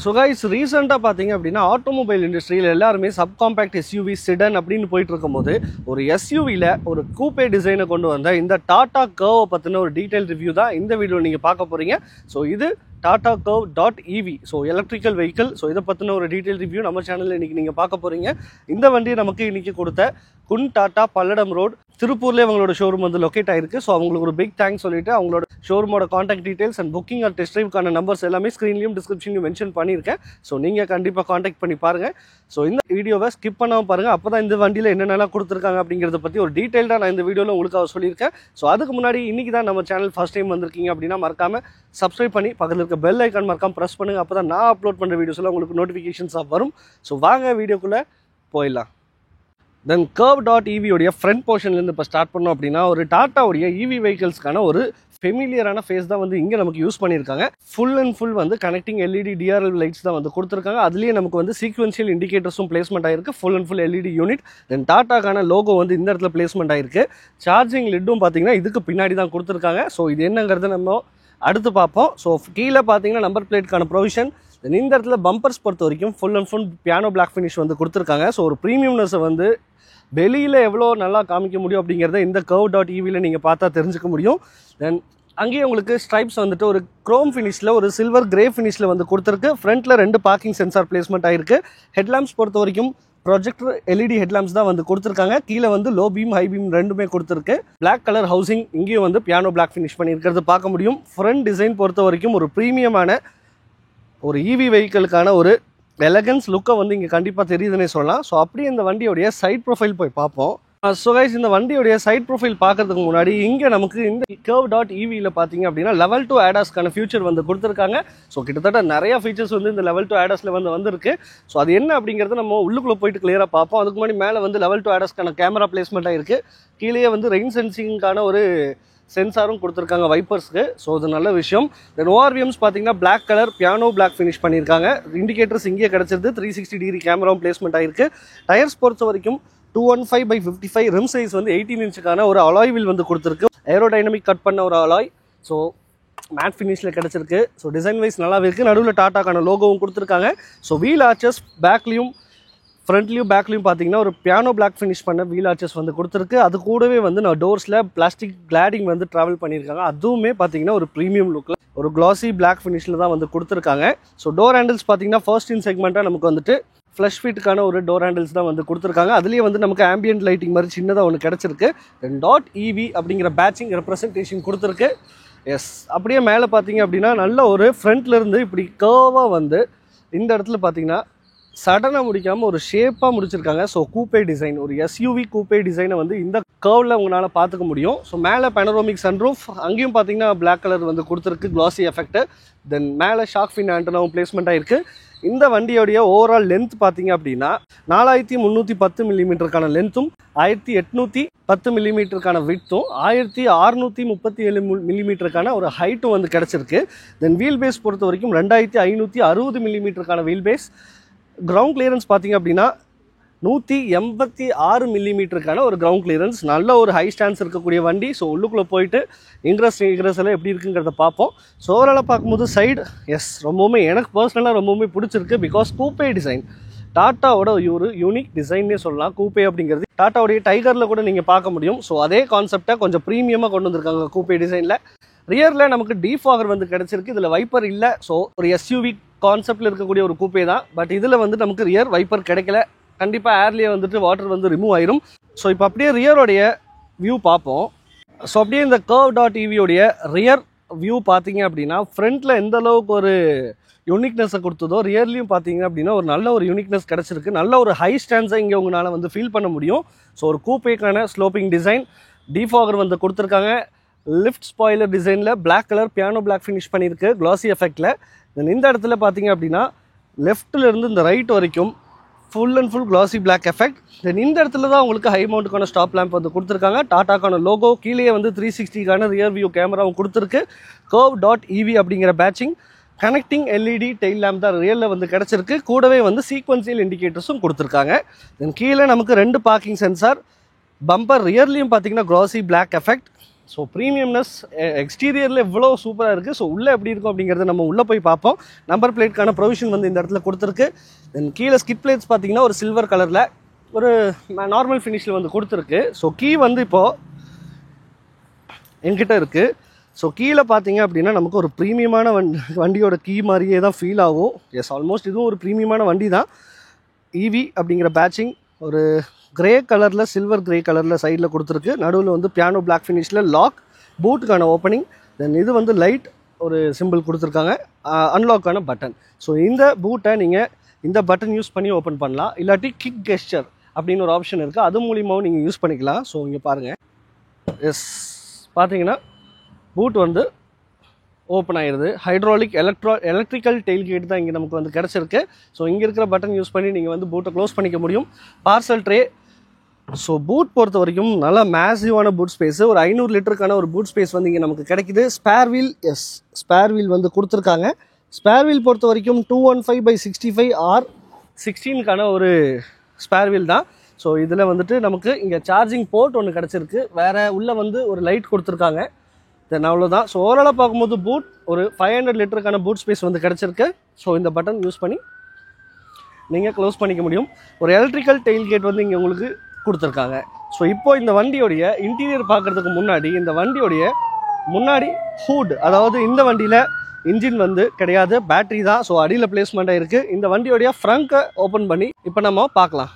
So guys, recently பார்த்தீங்க அப்படின்னா automobile இண்டஸ்ட்ரியில் எல்லாருமே சப்காம்பேக்ட் எஸ்யூவி செடன் அப்படின்னு போயிட்டு இருக்கும்போது ஒரு எஸ்யூவியில் ஒரு கூப்பே டிசைனை கொண்டு வந்த இந்த டாடா கர்வை பற்றின ஒரு டீட்டெயில் ரிவ்யூ தான் இந்த வீடியோவில் நீங்கள் பார்க்க போகிறீங்க. ஸோ இது Tata curve .ev so electrical vehicle. So இதை பற்றின ஒரு டீட்டெயில் ரிவ்யூ நம்ம சேனலில் இன்றைக்கி நீங்கள் பார்க்க போகிறீங்க. இந்த வண்டி நமக்கு இன்றைக்கி கொடுத்த குன் டாடா பல்லடம் ரோடு திருப்பூர்லேயே அவங்களோட ஷோரூம் வந்து லொக்கேட் ஆயிருக்கு. ஸோ அவங்களுக்கு ஒரு பிக் தேங்க்ஸ் சொல்லிட்டு அவங்களோட ஷோரூமோட contact details and booking or test ட்ரைவ்க்கான நம்பர்ஸ் எல்லாமே ஸ்க்ரீன்லையும் டிஸ்கிரிப்ஷன்லையும் மென்ஷன் பண்ணியிருக்கேன். ஸோ நீங்கள் கண்டிப்பாக காண்டாக்ட் பண்ணி பாருங்கள். ஸோ இந்த வீடியோவை ஸ்கிப் பண்ணாமல் பாருங்கள். அப்போ தான் இந்த வண்டியில் என்னென்னலாம் கொடுத்துருக்காங்க அப்படிங்கிறத பற்றி ஒரு டீட்டெயில்டாக நான் இந்த வீடியோவில் உங்களுக்கு சொல்லியிருக்கேன். ஸோ அதுக்கு முன்னாடி இன்றைக்கி தான் நம்ம சேனல் ஃபஸ்ட் டைம் வந்திருக்கீங்க அப்படின்னா மறக்காமல் சப்ஸ்கிரைப் பண்ணி பக்கத்தில் இருக்க பெல் ஐக்கான் மறக்காமல் ப்ரெஸ் பண்ணுங்கள். அப்போ தான் நான் அப்லோட் பண்ணுற வீடியோஸில் உங்களுக்கு நோட்டிஃபிகேஷன்ஸாக வரும். ஸோ வாங்க வீடியோக்குள்ளே போயிடலாம். தென் கர்வ்.ev உடைய ஃப்ரண்ட் போர்ஷன்லேருந்து இப்போ ஸ்டார்ட் பண்ணோம் அப்படின்னா ஒரு டாட்டாவுடைய இவி வெஹிக்கிள்ஸ்க்கான ஒரு ஃபெமிலியரான ஃபேஸ் தான் வந்து இங்கே நமக்கு யூஸ் பண்ணியிருக்காங்க. ஃபுல் அண்ட் ஃபுல் வந்து கனெக்டிங் எல்இடி டிஆர்எல் லைட்ஸ் தான் வந்து கொடுத்துருக்காங்க. அதுலேயே நமக்கு வந்து சீக்வென்ஷியல் இண்டிகேட்டர்ஸும் பிளேஸ்மெண்ட் ஆயிருக்கு. Full and full LED unit. Then டாட்டாக்கான லோகோ வந்து இந்த இடத்துல பிளேஸ்மெண்ட் ஆயிருக்கு. சார்ஜிங் லிட்டும் பார்த்தீங்கன்னா இதுக்கு பின்னாடி தான் கொடுத்துருக்காங்க. ஸோ இது என்னங்கிறத நம்ம அடுத்து பார்ப்போம். ஸோ கீழே பார்த்தீங்கன்னா நம்பர் பிளேட்கான ப்ரொவிஷன். இந்த இடத்துல பம்பர்ஸ் பொறுத்த வரைக்கும் full and full piano black finish வந்து கொடுத்துருக்காங்க. ஸோ ஒரு ப்ரீமியம்னஸை வந்து வெளியில் எவ்வளோ நல்லா காமிக்க முடியும் அப்படிங்கிறத இந்த கர்வ்.evயில் நீங்கள் பார்த்தா தெரிஞ்சுக்க முடியும். தென் அங்கேயே உங்களுக்கு ஸ்ட்ரைப்ஸ் வந்துட்டு ஒரு க்ரோம் ஃபினிஷில் ஒரு சில்வர் கிரே ஃபினிஷில் வந்து கொடுத்துருக்கு. ஃப்ரண்ட்டில் 2 பார்க்கிங் சென்சார் பிளேஸ்மெண்ட் ஆகிருக்கு. ஹெட்லாம்ப்ஸ் பொறுத்த வரைக்கும் ப்ரொஜெக்டர் எல்இடி ஹெட்லாம்ப்ஸ் தான் வந்து கொடுத்துருக்காங்க. கீழே வந்து லோ பீம் ஹை பீம் ரெண்டுமே கொடுத்துருக்கு. பிளாக் கலர் ஹவுசிங் இங்கேயும் வந்து பியானோ பிளாக் ஃபினிஷ் பண்ணியிருக்கிறது பார்க்க முடியும். ஃப்ரண்ட் டிசைன் பொறுத்த வரைக்கும் ஒரு ப்ரீமியமான ஒரு இவி வெஹிக்கிளுக்கான ஒரு எலகன்ஸ் லுக்கை வந்து இங்கே கண்டிப்பாக தெரியுதுன்னே சொல்லலாம். ஸோ அப்படியே இந்த வண்டியோடைய சைட் ப்ரொஃபைல் போய் பார்ப்போம். ஸோ கைஸ், இந்த வண்டியோடைய சைட் ப்ரொஃபைல் பார்க்கறதுக்கு முன்னாடி இங்கே நமக்கு இந்த கர்வ்.evயில் பார்த்தீங்க அப்படின்னா லெவல் 2 ADASக்கான ஃபியூச்சர் வந்து கொடுத்துருக்காங்க. ஸோ கிட்டத்தட்ட நிறைய ஃபீச்சர்ஸ் வந்து இந்த லெவல் 2 ADASல வந்திருக்கு. ஸோ அது என்ன அப்படிங்கிறத நம்ம உள்ளுக்குள்ளே போயிட்டு கிளியராக பார்ப்போம். அதுக்கு முன்னாடி மேலே வந்து லெவல் 2 ADASக்கான கேமரா பிளேஸ்மெண்ட் ஆகிருக்கு. கீழே வந்து ரெயின் சென்சிங்கான ஒரு சென்சாரும் கொடுத்துருக்காங்க வைப்பர்ஸ்க்கு. ஸோ அது நல்ல விஷயம். தென் ஓஆர்விஎம்ஸ் பார்த்தீங்கன்னா black colour piano black finish பண்ணியிருக்காங்க. இண்டிகேட்டர்ஸ் இங்கேயே கிடச்சிருது. 360 டிகிரி கேமராவும் பிளேஸ்மெண்ட் ஆகிருக்கு. டயர்ஸ் பொறுத்த வரைக்கும் 215/55 ரிம் சைஸ் வந்து 18 இன்ச்சுக்கான ஒரு அலாய் வீல் வந்து கொடுத்துருக்கு. ஏரோடைனமிக் கட் பண்ண ஒரு அலாய். ஸோ மேட் ஃபினிஷில் கிடச்சிருக்கு. ஸோ டிசைன் வைஸ் நல்லாவே இருக்குது. நடுவில் டாட்டாக்கான லோகோவும் கொடுத்துருக்காங்க. ஸோ வீல் ஆர்ச்சஸ் பேக்லேயும் ஃப்ரண்ட்லேயும் பேக்லேயும் பார்த்தீங்கன்னா ஒரு பியானோ பிளாக் ஃபினிஷ் பண்ண வீல் ஆர்ச்சஸ் வந்து கொடுத்துருக்கு. அது கூடவே வந்து நான் டோர்ஸில் பிளாஸ்டிக் கிளாடிங் வந்து ட்ராவல் பண்ணியிருக்காங்க. அதுவுமே பார்த்தீங்கன்னா ஒரு ப்ரீமியம் லுக்கில் ஒரு கிளாசி பிளாக் ஃபினிஷில் தான் வந்து கொடுத்துருக்காங்க. ஸோ டோர் ஹேண்டில்ஸ் பார்த்தீங்கன்னா ஃபர்ஸ்ட் இன் செக்மெண்ட்டாக நமக்கு வந்துட்டு ஃப்ளஷ் ஃபிட்டுக்கான ஒரு டோர் ஹேண்டில்ஸ் தான் வந்து கொடுத்துருக்காங்க. அதுலேயே வந்து நமக்கு ஆம்பியன்ட் லைட்டிங் மாதிரி சின்னதாக ஒன்று கிடச்சிருக்கு. .ev அப்படிங்கிற பேட்சிங் ரெப்ரசன்டேஷன் கொடுத்துருக்கு. எஸ், அப்படியே மேலே பார்த்தீங்க அப்படின்னா நல்ல ஒரு ஃப்ரண்ட்லேருந்து இப்படி கர்வாக வந்து இந்த இடத்துல பார்த்தீங்கன்னா சடனாக முடிக்காமல் ஒரு ஷேப்பாக முடிச்சிருக்காங்க. ஸோ கூப்பே டிசைன், ஒரு எஸ்யூவி கூப்பே டிசைனை வந்து இந்த கர்வில் உங்களால் பார்த்துக்க முடியும். ஸோ மேலே பேனரோமிக் சன்ரூஃப், அங்கேயும் பார்த்தீங்கன்னா பிளாக் கலர் வந்து கொடுத்துருக்கு கிளாசி எஃபெக்ட். தென் மேலே ஷார்க் ஃபின் ஆண்டனாவும் பிளேஸ்மெண்ட் ஆகிருக்கு. இந்த வண்டியோடைய ஓவரால் லென்த் பார்த்தீங்க அப்படின்னா 4310 மில்லிமீட்டருக்கான லென்த்தும் 1810 மில்லிமீட்டருக்கான விட்த்தும் 1637 மில்லிமீட்டருக்கான ஒரு ஹைட்டும் வந்து கிடச்சிருக்கு. தென் வீல் பேஸ் பொறுத்த வரைக்கும் 2560 மில்லிமீட்டருக்கான வீல் பேஸ். கிரவுண்ட் கிளியரன்ஸ் பார்த்தீங்க அப்படின்னா 186 மில்லிமீட்டருக்கான ஒரு கிரவுண்ட் கிளியரன்ஸ். நல்ல ஒரு ஹை ஸ்டான்ஸ் இருக்கக்கூடிய வண்டி. ஸோ உள்ளுக்குள்ளே போயிட்டு இன்ட்ரெஸ்ட் எல்லாம் எப்படி இருக்குங்கிறத பார்ப்போம். ஸோ ஓவராலாக பார்க்கும்போது சைடு ரொம்பவுமே எனக்கு பர்சனலாக ரொம்பவுமே பிடிச்சிருக்கு. பிகாஸ் கூப்பே டிசைன் டாட்டாவோட ஒரு யூனிக் டிசைன்னே சொல்லலாம். கூப்பே அப்படிங்கிறது டாட்டாவுடைய டைகரில் கூட நீங்கள் பார்க்க முடியும். ஸோ அதே கான்செப்டை கொஞ்சம் ப்ரீமியமாக கொண்டு வந்திருக்காங்க கூப்பே டிசைனில். ரியரில் நமக்கு டீஃபாகர் வந்து கிடச்சிருக்கு. இதில் வைப்பர் இல்லை. ஸோ ஒரு எஸ்யூவி கான்செப்டில் இருக்கக்கூடிய ஒரு கூப்பே தான். பட் இதில் வந்து நமக்கு ரியர் வைப்பர் கிடைக்கல. கண்டிப்பாக ஏர்லேயே வந்துட்டு வாட்டர் வந்து ரிமூவ் ஆயிரும். ஸோ இப்போ அப்படியே ரியரோடைய வியூ பார்ப்போம். ஸோ அப்படியே இந்த கர்வ்.evயோடைய ரியர் வியூ பார்த்தீங்க அப்படின்னா ஃப்ரண்ட்டில் எந்த அளவுக்கு ஒரு யூனிக்னஸை கொடுத்ததோ ரியர்லையும் பார்த்தீங்க அப்படின்னா ஒரு நல்ல ஒரு யூனிக்னஸ் கிடச்சிருக்கு. நல்ல ஒரு ஹை ஸ்டான்ஸை இங்கே உங்களால் வந்து ஃபீல் பண்ண முடியும். ஸோ ஒரு கூப்பேக்கான ஸ்லோப்பிங் டிசைன், டீஃபாகர் வந்து கொடுத்துருக்காங்க. லிஃப்ட் ஸ்பாயிலர் டிசைனில் black colour piano black finish பண்ணியிருக்கு கிளாசி எஃபெக்டில். தென் இந்த இடத்துல பார்த்தீங்க அப்படின்னா லெஃப்ட்லேருந்து இந்த ரைட் வரைக்கும் full and full classy black effect. Then இந்த இடத்துல தான் உங்களுக்கு ஹை மவுண்ட்டுக்கான ஸ்டாப் லேம்ப் வந்து கொடுத்துருக்காங்க. டாட்டாக்கான லோகோ, கீழே வந்து 360க்கான ரியர் வியூ கேமராவும் கொடுத்துருக்கு. கர்வ்.ev அப்படிங்கிற badging, connecting LED tail lamp தான் ரியலில் வந்து கிடச்சிருக்கு. கூடவே வந்து சீக்வன்சியல் இண்டிகேட்டர்ஸும் கொடுத்துருக்காங்க. தென் கீழே நமக்கு 2 பார்க்கிங் சென்சார். பம்பர் ரியர்லையும் பார்த்தீங்கன்னா கிளாசி பிளாக் எஃபெக்ட். ஸோ ப்ரீமியம்னஸ் எக்ஸ்டீரியரில் இவ்வளோ சூப்பராக இருக்குது. ஸோ உள்ளே எப்படி இருக்கும் அப்படிங்கிறத நம்ம உள்ளே போய் பார்ப்போம். நம்பர் பிளேட்கான ப்ரொவிஷன் வந்து இந்த இடத்துல கொடுத்துருக்கு. தென் கீழே ஸ்கிட் பிளேட்ஸ் பார்த்தீங்கன்னா ஒரு சில்வர் கலரில் ஒரு நார்மல் ஃபினிஷில் வந்து கொடுத்துருக்கு. ஸோ கீ வந்து இப்போது என்கிட்ட இருக்குது. ஸோ கீழே பார்த்தீங்க அப்படின்னா நமக்கு ஒரு ப்ரீமியமான வண்டியோட கீ மாதிரியே தான் ஃபீல் ஆகும். எஸ், ஆல்மோஸ்ட் இதுவும் ஒரு ப்ரீமியமான வண்டி தான். ஈவி அப்படிங்கிற பேட்சிங் ஒரு கிரே கலரில் சில்வர் கிரே கலரில் சைடில் கொடுத்துருக்கு. நடுவில் வந்து பியானோ பிளாக் ஃபினிஷில் லாக், பூட்டுக்கான ஓப்பனிங், தென் இது வந்து லைட் ஒரு சிம்பிள் கொடுத்துருக்காங்க, அன்லாக்கான பட்டன். ஸோ இந்த பூட்டை நீங்கள் இந்த பட்டன் யூஸ் பண்ணி ஓப்பன் பண்ணலாம். இல்லாட்டி கிக் கெஸ்டர் அப்படின்னு ஒரு ஆப்ஷன் இருக்குது, அது மூலியமாகவும் நீங்கள் யூஸ் பண்ணிக்கலாம். ஸோ இங்கே பாருங்கள், எஸ் பார்த்தீங்கன்னா பூட் வந்து ஓப்பன் ஆகிடுது. ஹைட்ராலிக் எலக்ட்ரிக்கல் டெயில்கேட் தான் இங்கே நமக்கு வந்து கிடச்சிருக்கு. ஸோ இங்கே இருக்கிற பட்டன் யூஸ் பண்ணி நீங்கள் வந்து பூட்டை க்ளோஸ் பண்ணிக்க முடியும். Parcel tray. ஸோ பூட் பொறுத்த வரைக்கும் நல்லா மேசிவான பூட் ஸ்பேஸு, ஒரு 500 லிட்டருக்கான ஒரு பூட் ஸ்பேஸ் வந்து இங்கே நமக்கு கிடைக்குது. Spare wheel, yes spare wheel வந்து கொடுத்துருக்காங்க. ஸ்பேர் வீல் பொறுத்த வரைக்கும் 215/65 R16க்கான ஒரு ஸ்பேர் வீல் தான். ஸோ இதில் வந்துட்டு நமக்கு இங்கே சார்ஜிங் போர்ட் ஒன்று கிடச்சிருக்கு. வேறு உள்ளே வந்து ஒரு லைட் கொடுத்துருக்காங்க. தென் அவ்வளோதான். ஸோ ஓவராலாக பார்க்கும்போது பூட் ஒரு 500 லிட்டருக்கான பூட் ஸ்பேஸ் வந்து கிடச்சிருக்கு. ஸோ இந்த பட்டன் யூஸ் பண்ணி நீங்கள் க்ளோஸ் பண்ணிக்க முடியும். ஒரு எலக்ட்ரிக்கல் டெயில்கேட் வந்து இங்கே உங்களுக்கு கொடுத்துருக்காங்க. ஸோ இப்போ இந்த வண்டியோடைய இன்டீரியர் பார்க்குறதுக்கு முன்னாடி இந்த வண்டியோடைய முன்னாடி ஹூட், அதாவது இந்த வண்டியில் இன்ஜின் வந்து கிடையாது, பேட்டரி தான். ஸோ அடியில் பிளேஸ்மெண்ட் ஆகிருக்கு. இந்த வண்டியோடைய ஃப்ரண்ட்டை ஓப்பன் பண்ணி இப்போ நம்ம பார்க்கலாம்.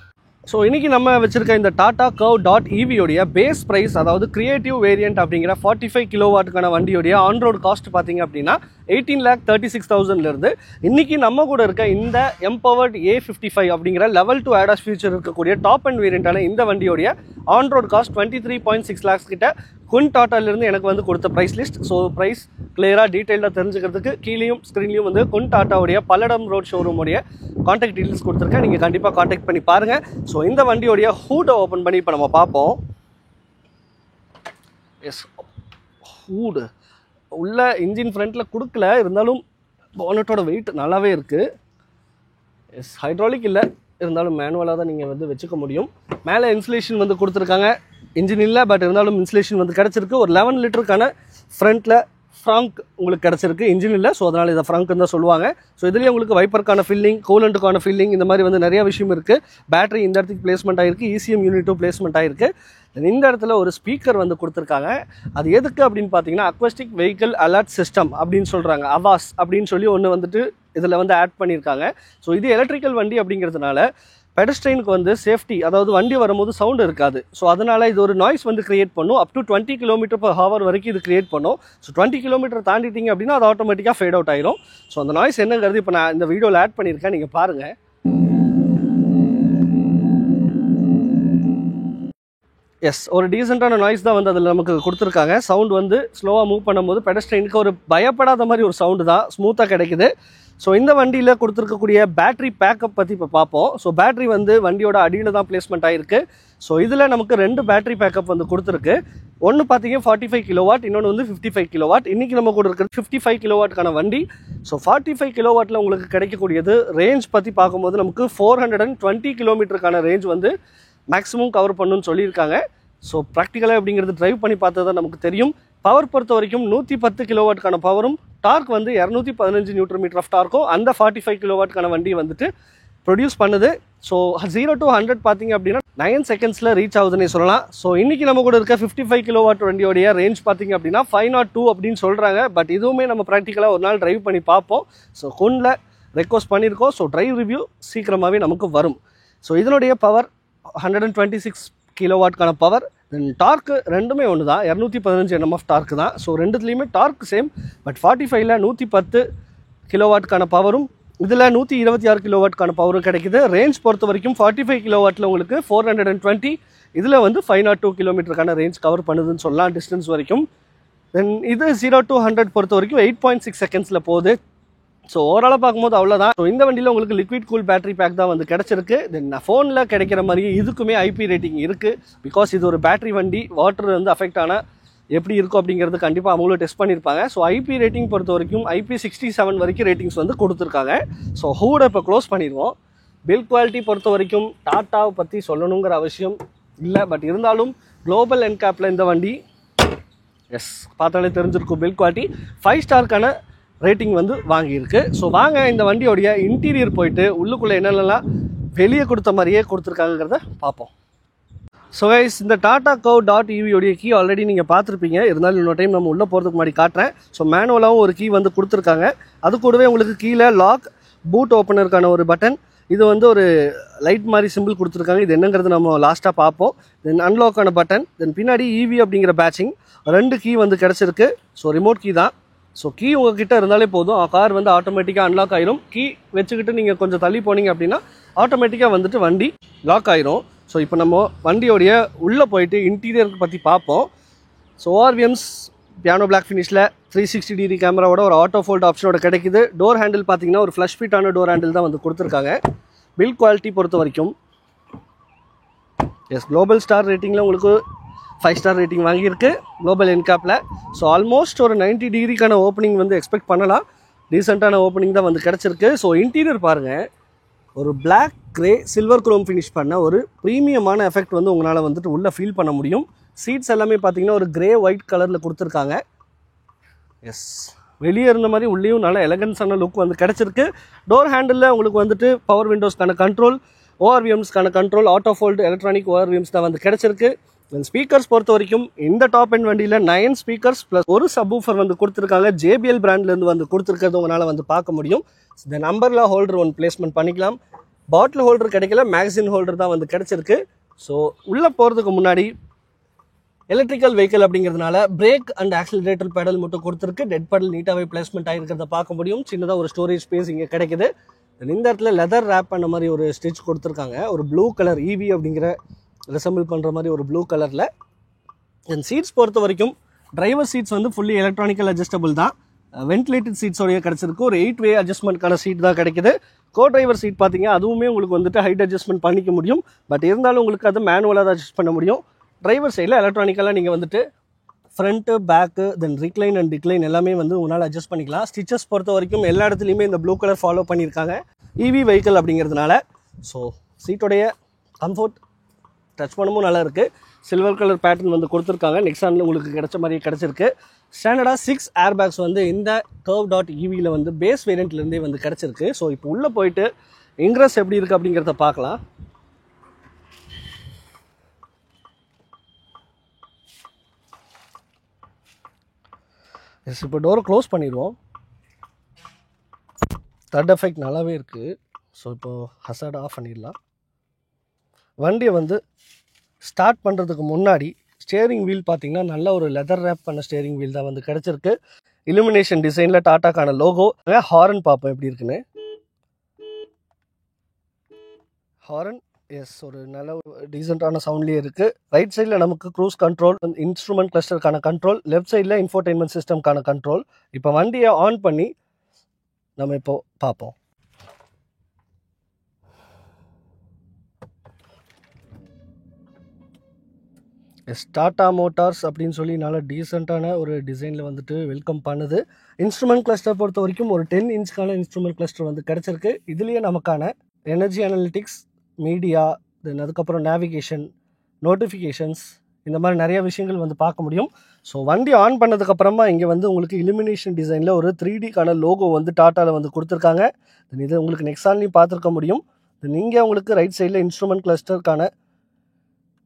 ஸோ இன்றைக்கி நம்ம வச்சுருக்க இந்த டாடா கர்வ் டாட் ஈவியோடைய பேஸ் ப்ரைஸ், அதாவது கிரியேட்டிவ் வேரியன்ட் அப்படிங்கிற 45 கிலோவாட்டுக்கான வண்டியோடைய ஆன்ரோட் காஸ்ட் பார்த்தீங்க அப்படின்னா 18,36,000 இன்றைக்கி நம்ம கூட இருக்க இந்த எம்பவர்ட் A55 அப்படிங்கிற லெவல் 2 ADAS ஃபியூச்சர் இருக்கக்கூடிய டாப் அண்ட் வேரியண்டான இந்த வண்டியோடைய ஆன்ரோட் காஸ்ட் 23.6 lakhs கிட்ட குன் டாட்டாலேருந்து எனக்கு வந்து கொடுத்த ப்ரைஸ் லிஸ்ட். ஸோ ப்ரைஸ் கிளியராக டீட்டெயிலாக தெரிஞ்சுக்கிறதுக்கு கீழேயும் ஸ்க்ரீன்லேயும் வந்து குன் டாட்டாவுடைய பல்லடம் ரோட் ஷோரூமுடைய கான்டாக்ட் டீட்டெயில்ஸ் கொடுத்துருக்கேன். நீங்கள் கண்டிப்பாக கான்டாக்ட் பண்ணி பாருங்கள். ஸோ இந்த வண்டியோடைய ஹூட்டை ஓப்பன் பண்ணி இப்போ நம்ம பார்ப்போம். எஸ், ஹூடு உள்ள இன்ஜின் ஃப்ரண்ட்டில் கொடுக்கல, இருந்தாலும் பானட்டோட வெயிட் நல்லாவே இருக்குது. எஸ், ஹைட்ராலிக் இல்லை, இருந்தாலும் மேனுவலாக தான் நீங்கள் வந்து வச்சுக்க முடியும். மேலே இன்சுலேஷன் வந்து கொடுத்துருக்காங்க. இன்ஜின் இல்லை, பட் இருந்தாலும் இன்சுலேஷன் வந்து கிடச்சிருக்கு. ஒரு 11 லிட்டருக்கான ஃப்ரண்ட்டில் ஃப்ராங்க் உங்களுக்கு கிடச்சிருக்கு. இன்ஜின் இல்லை, ஸோ அதனால் இதை ஃப்ராங்க்னு தான் சொல்லுவாங்க. ஸோ இதுலேயே உங்களுக்கு வைப்பருக்கான ஃபில்லிங், கூலண்ட்டுக்கான ஃபில்லிங், இந்த மாதிரி வந்து நிறைய விஷயம் இருக்குது. பேட்டரி இந்த இடத்துக்கு பிளேஸ்மெண்ட் ஆகிருக்கு. ECM யூனிட்டும் பிளேஸ்மெண்ட் ஆகிருக்கு. இந்த இடத்துல ஒரு ஸ்பீக்கர் வந்து கொடுத்துருக்காங்க. அது எதுக்கு அப்படின்னு பார்த்தீங்கன்னா அக்வஸ்டிக் வெஹிக்கிள் அலர்ட் சிஸ்டம் அப்படின்னு சொல்கிறாங்க. அவாஸ் அப்படின்னு சொல்லி ஒன்று வந்துட்டு இதில் வந்து ஆட் பண்ணியிருக்காங்க. ஸோ இது எலக்ட்ரிக்கல் வண்டி அப்படிங்கிறதுனால பெடஸ்ட்ரைனுக்கு வந்து சேஃப்டி, அதாவது வண்டி வரும்போது சவுண்டு இருக்காது. ஸோ அதனால் இது ஒரு நாய்ஸ் வந்து கிரியேட் பண்ணும். அப் டு 20 km/h வரைக்கும் இது கிரியேட் பண்ணும். ஸோ 20 km தாண்டிட்டீங்க அப்படின்னா அது ஆட்டோமேட்டிக்காக ஃபேட் அவுட் ஆயிரும். ஸோ அந்த நாய்ஸ் என்னங்கிறது இப்போ நான் இந்த வீடியோவில் ஆட் பண்ணியிருக்கேன், நீங்கள் பாருங்கள். எஸ், ஒரு டீசெண்டான நாய்ஸ் தான் வந்து அதில் நமக்கு கொடுத்துருக்காங்க. சவுண்ட் வந்து ஸ்லோவாக மூவ் பண்ணும்போது பெடஸ்ட்ரைனுக்கு ஒரு பயப்படாத மாதிரி ஒரு சவுண்டு தான், ஸ்மூத்தாக கிடைக்குது. ஸோ இந்த வண்டியில் கொடுத்துருக்கக்கூடிய பேட்டரி பேக்கப் பற்றி இப்போ பார்ப்போம். ஸோ பேட்டரி வந்து வண்டியோட அடியில் தான் பிளேஸ்மெண்ட் ஆகிருக்கு. ஸோ இதில் நமக்கு 2 பேட்டரி பேக்கப் வந்து கொடுத்துருக்கு. ஒன்று பார்த்தீங்க 45 கிலோவாட், இன்னொன்று வந்து 55 கிலோவாட். இன்றைக்கி நம்ம கூட இருக்கிறது 55 கிலோவாட்டுக்கான வண்டி. ஸோ 45 கிலோவாட்டில் உங்களுக்கு கிடைக்கக்கூடியது ரேஞ்ச் பற்றி பார்க்கும்போது நமக்கு 420 கிலோமீட்டருக்கான ரேஞ்ச் வந்து மேக்ஸிமம் கவர் பண்ணுன்னு சொல்லியிருக்காங்க. ஸோ ப்ராக்டிக்கலாக அப்படிங்கிறது ட்ரைவ் பண்ணி பார்த்தது தான் நமக்கு தெரியும். பவர் பொறுத்த வரைக்கும் 110 கிலோவாட்டுக்கான பவரும், டார்க் வந்து 215 நியூட்டன் ஆஃப் டார்க்கும் அந்த 45 கிலோவாட்டுக்கான வண்டி வந்துட்டு ப்ரொடியூஸ் பண்ணுது. ஸோ 0 to 100 பார்த்தீங்க அப்படின்னா 9 செகண்ட்ஸில் ரீச் ஆகுதுன்னு சொல்லலாம். ஸோ இன்றைக்கி நம்ம கூட இருக்க 55 கிலோவாட் வண்டியோடைய ரேஞ்ச் பார்த்தீங்க அப்படின்னா 502 அப்படின்னு சொல்கிறாங்க. பட் இதுவுமே நம்ம ப்ராக்டிக்கலாக ஒரு நாள் ட்ரைவ் பண்ணி பார்ப்போம். ஸோ குன்ல ரெக்வஸ்ட் பண்ணியிருக்கோம். ஸோ ட்ரைவ் ரிவ்யூ சீக்கிரமாகவே நமக்கு வரும். ஸோ இதனுடைய பவர் 126 கிலோவாட்கான பவர். தென் டார்க்கு ரெண்டுமே ஒன்று தான், 215 Nm டார்க்கு தான். ஸோ ரெண்டுத்துலேயுமே டார்க் சேம். பட் 45ல் 110 கிலோவாட்கான பவரும், இதில் 126 கிலோவாட்கான பவரும் கிடைக்குது. ரேஞ்ச் பொறுத்த வரைக்கும் 45 கிலோவாட்டில் உங்களுக்கு 420, இதில் வந்து 502 கிலோமீட்டருக்கான ரேஞ்ச் கவர் பண்ணுதுன்னு சொல்லலாம் டிஸ்டன்ஸ் வரைக்கும். தென் இது 0 to 100 பொறுத்த வரைக்கும் 8.6 செகண்ட்ஸில் போகுது. ஸோ ஓவராலாக பார்க்கும்போது அவ்வளோதான். ஸோ இந்த வண்டியில் உங்களுக்கு லிக்விட் கூல் பேட்டரி பேக் தான் வந்து கிடச்சிருக்கு. தென் ஃபோனில் கிடைக்கிற மாதிரி இதுக்குமே IP ரேட்டிங் இருக்குது. பிகாஸ் இது ஒரு பேட்டரி வண்டி, வாட்டர் வந்து அஃபெக்ட் ஆனால் எப்படி இருக்கும் அப்படிங்கிறது கண்டிப்பாக அவங்களும் டெஸ்ட் பண்ணியிருப்பாங்க. ஸோ IP ரேட்டிங் பொறுத்த வரைக்கும் IP67 வரைக்கும் ரேட்டிங்ஸ் வந்து கொடுத்துருக்காங்க. ஸோ ஹூடை இப்போ க்ளோஸ் பண்ணிடுவோம். பில்ட் குவாலிட்டி பொறுத்த வரைக்கும் டாட்டாவை பற்றி சொல்லணுங்கிற அவசியம் இல்லை. பட் இருந்தாலும் குளோபல் என்கேப்பில் இந்த வண்டி எஸ், பார்த்தாலே தெரிஞ்சிருக்கும் பில்ட் குவாலிட்டி 5 ஸ்டார்க்கான ரேட்டிங் வந்து வாங்கியிருக்கு. ஸோ வாங்க இந்த வண்டியோடைய இன்டீரியர் போயிட்டு உள்ளுக்குள்ளே என்னென்னலாம் வெளியே கொடுத்த மாதிரியே கொடுத்துருக்காங்கிறத பார்ப்போம். ஸோ கைஸ், இந்த டாடா கர்வ் டாட் ஈவியோடைய கீ ஆல்ரெடி நீங்கள் பார்த்துருப்பீங்க. இருந்தாலும் இன்னொரு டைம் நம்ம உள்ளே போகிறதுக்கு முன்னாடி காட்டுறேன். ஸோ மேனுவலாகவும் ஒரு கீ வந்து கொடுத்துருக்காங்க. அது கூடவே உங்களுக்கு கீழே லாக், பூட் ஓப்பனருக்கான ஒரு பட்டன், இது வந்து ஒரு லைட் மாதிரி சிம்பிள் கொடுத்துருக்காங்க. இது என்னங்கிறது நம்ம லாஸ்ட்டாக பார்ப்போம். தென் அன்லாக்கான பட்டன், தென் பின்னாடி ஈவி அப்படிங்கிற பேட்சிங், 2 கீ வந்து கிடச்சிருக்கு. ஸோ ரிமோட் கீ தான். ஸோ கீ உங்ககிட்ட இருந்தாலே போதும், கார் வந்து ஆட்டோமேட்டிக்காக அன்லாக் ஆயிரும். கீ வச்சுக்கிட்டு நீங்கள் கொஞ்சம் தள்ளி போனீங்க அப்படின்னா ஆட்டோமேட்டிக்காக வந்துட்டு வண்டி லாக் ஆயிரும். ஸோ இப்போ நம்ம வண்டியோடைய உள்ளே போயிட்டு இன்டீரியர் பற்றி பார்ப்போம். ஸோ ஓஆர்விஎம்ஸ் பியானோ பிளாக் ஃபினிஷில் 360 டிகிரி கேமராவோட ஒரு ஆட்டோ ஃபோல்ட் ஆப்ஷனோட கிடைக்குது. டோர் ஹேண்டில் பார்த்தீங்கன்னா ஒரு ஃப்ளஷ் ஃபிட்டான டோர் ஹேண்டில் தான் வந்து கொடுத்துருக்காங்க. பில்ட் குவாலிட்டி பொறுத்த வரைக்கும் எஸ், குளோபல் ஸ்டார் ரேட்டிங்கில் உங்களுக்கு 5 ஸ்டார் ரேட்டிங் வாங்கியிருக்கு குளோபல் என்கேப்பில். ஸோ ஆல்மோஸ்ட் ஒரு 90 டிகிரிக்கான ஓப்பனிங் வந்து எக்ஸ்பெக்ட் பண்ணலாம். டீசெண்டான ஓப்பனிங் தான் வந்து கிடச்சிருக்கு. ஸோ இன்டீரியர் பாருங்கள், ஒரு black grey silver chrome finish பண்ண ஒரு ப்ரீமியமான எஃபெக்ட் வந்து உங்களால் வந்துட்டு உள்ளே ஃபீல் பண்ண முடியும். சீட்ஸ் எல்லாமே பார்த்தீங்கன்னா ஒரு கிரே ஒயிட் கலரில் கொடுத்துருக்காங்க. எஸ், வெளியே இருந்த மாதிரி உள்ளேயும் நல்ல எலகன்ஸான லுக் வந்து கிடச்சிருக்கு. டோர் ஹேண்டிலில் உங்களுக்கு வந்துட்டு பவர் விண்டோஸ்க்கான கண்ட்ரோல், ஓஆர்விஎம்ஸ்க்கான control, auto fold electronic ORVMs தான் வந்து கிடச்சிருக்கு. தென் ஸ்பீக்கர்ஸ் பொறுத்த வரைக்கும் இந்த டாப் எண்ட் வண்டியில் 9 ஸ்பீக்கர்ஸ் ப்ளஸ் ஒரு சப்வூஃபர் வந்து கொடுத்துருக்காங்க. JBL பிராண்ட்லேருந்து வந்து கொடுத்துருக்கிறது உங்களால் வந்து பார்க்க முடியும். தென் நம்பரில் ஹோல்டர் ஒன் பிளேஸ்மெண்ட் பண்ணிக்கலாம். பாட்டில் ஹோல்டர் கிடைக்கல, மேக்சின் ஹோல்டர் தான் வந்து கிடச்சிருக்கு. ஸோ உள்ளே போகிறதுக்கு முன்னாடி எலக்ட்ரிக்கல் வெஹிக்கிள் அப்படிங்கிறதுனால பிரேக் அண்ட் ஆக்சிலரேட்டர் பெடல் மட்டும் கொடுத்துருக்கு. டெட் பெடல் நீட்டாகவே பிளேஸ்மெண்ட் ஆகிருக்கிறத பார்க்க முடியும். சின்னதாக ஒரு ஸ்டோரேஜ் ஸ்பேஸ் இங்கே கிடைக்குது. இந்த இடத்துல லெதர் ரேப் பண்ண மாதிரி ஒரு ஸ்டிச் கொடுத்துருக்காங்க. ஒரு ப்ளூ கலர் ஈவி அப்படிங்கிற ரிசம்பிள் பண்ணுற மாதிரி ஒரு ப்ளூ கலரில். தென் சீட்ஸ் பொறுத்த வரைக்கும் டிரைவர் சீட்ஸ் வந்து ஃபுல்லி எலக்ட்ரானிக்கல் அட்ஜஸ்டபிள் தான். வென்டிலேட்டட் சீட்ஸோடைய கிடச்சிருக்கு. ஒரு 8-வே அட்ஜஸ்ட்மெண்ட்கான சீட் தான் கிடைக்குது. கோ டிரைவர் சீட் பார்த்தீங்க, அதுவுமே உங்களுக்கு வந்துட்டு ஹைட் அட்ஜஸ்ட்மெண்ட் பண்ணிக்க முடியும். பட் இருந்தாலும் உங்களுக்கு அது மேனுவலாக தான் அட்ஜஸ்ட் பண்ண முடியும். டிரைவர் சைடில் எலக்ட்ரானிக்கலாக நீங்கள் வந்துட்டு front, back, then recline and decline எல்லாமே வந்து உங்களால் அட்ஜஸ்ட் பண்ணிக்கலாம். ஸ்டிச்சஸ் பொறுத்த வரைக்கும் எல்லா இடத்துலையுமே இந்த ப்ளூ கலர் ஃபாலோ பண்ணியிருக்காங்க, இவி வெஹிக்கிள் அப்படிங்கிறதுனால. ஸோ சீட்டோடைய கம்ஃபர்ட் டச் பண்ணவும் நல்லா இருக்குது. சில்வர் கலர் பேட்டர்ன் வந்து கொடுத்துருக்காங்க. நெக்ஸானில் உங்களுக்கு கிடைச்ச மாதிரி கிடச்சிருக்கு. ஸ்டாண்டர்டாக 6 ஏர் பேக்ஸ் வந்து இந்த கர்வ் டாட் ஈவியில் வந்து பேஸ் வேரியண்ட்லேருந்தே வந்து கிடச்சிருக்கு. ஸோ இப்போ உள்ளே போயிட்டு இன்க்ரஸ் எப்படி இருக்குது அப்படிங்கிறத பார்க்கலாம். எஸ், இப்போ டோரை க்ளோஸ் பண்ணிடுவோம். தட் எஃபெக்ட் நல்லாவே இருக்குது. ஸோ இப்போது ஹசார்ட் ஆஃப் பண்ணிடலாம். வண்டியை வந்து ஸ்டார்ட் பண்ணுறதுக்கு முன்னாடி ஸ்டேரிங் வீல் பார்த்தீங்கன்னா நல்ல ஒரு லெதர் ரேப் பண்ண ஸ்டேரிங் வீல் தான் வந்து கிடச்சிருக்கு. இலுமினேஷன் டிசைனில் டாட்டாக்கான லோகோ. ஹாரன் பார்ப்போம் எப்படி இருக்குன்னு. ஹாரன் எஸ், ஒரு நல்ல டீசெண்டான சவுண்ட்லேயே இருக்குது. ரைட் சைடில் நமக்கு க்ரூஸ் கண்ட்ரோல், இன்ஸ்ட்ருமெண்ட் கிளஸ்டருக்கான கண்ட்ரோல், லெஃப்ட் சைடில் இன்ஃபோர்டைன்மெண்ட் சிஸ்டம்க்கான கண்ட்ரோல். இப்போ வண்டியை ஆன் பண்ணி நம்ம இப்போ பார்ப்போம். எஸ், டாடா மோட்டார்ஸ் அப்படின்னு சொல்லி நல்ல டீசெண்டான ஒரு டிசைனில் வந்துட்டு வெல்கம் பண்ணுது. இன்ஸ்ட்ருமெண்ட் கிளஸ்டர் பொறுத்த வரைக்கும் ஒரு 10 இன்ச்க்கான இன்ஸ்ட்ருமெண்ட் கிளஸ்டர் வந்து கிடச்சிருக்கு. இதுலேயே நமக்கான எனர்ஜி அனலிட்டிக்ஸ், மீடியா, தென் அதுக்கப்புறம் நேவிகேஷன், நோட்டிஃபிகேஷன்ஸ், இந்த மாதிரி நிறைய விஷயங்கள் வந்து பார்க்க முடியும். ஸோ வண்டி ஆன் பண்ணதுக்கப்புறமா இங்கே வந்து உங்களுக்கு இலுமினேஷன் டிசைனில் ஒரு 3Dக்கான லோகோ வந்து டாட்டாவில் வந்து கொடுத்துருக்காங்க. தென் இது உங்களுக்கு நெக்ஸான்லையும் பார்த்துருக்க முடியும். தென் இங்கே உங்களுக்கு ரைட் சைடில் இன்ஸ்ட்ருமெண்ட் கிளஸ்டருக்கான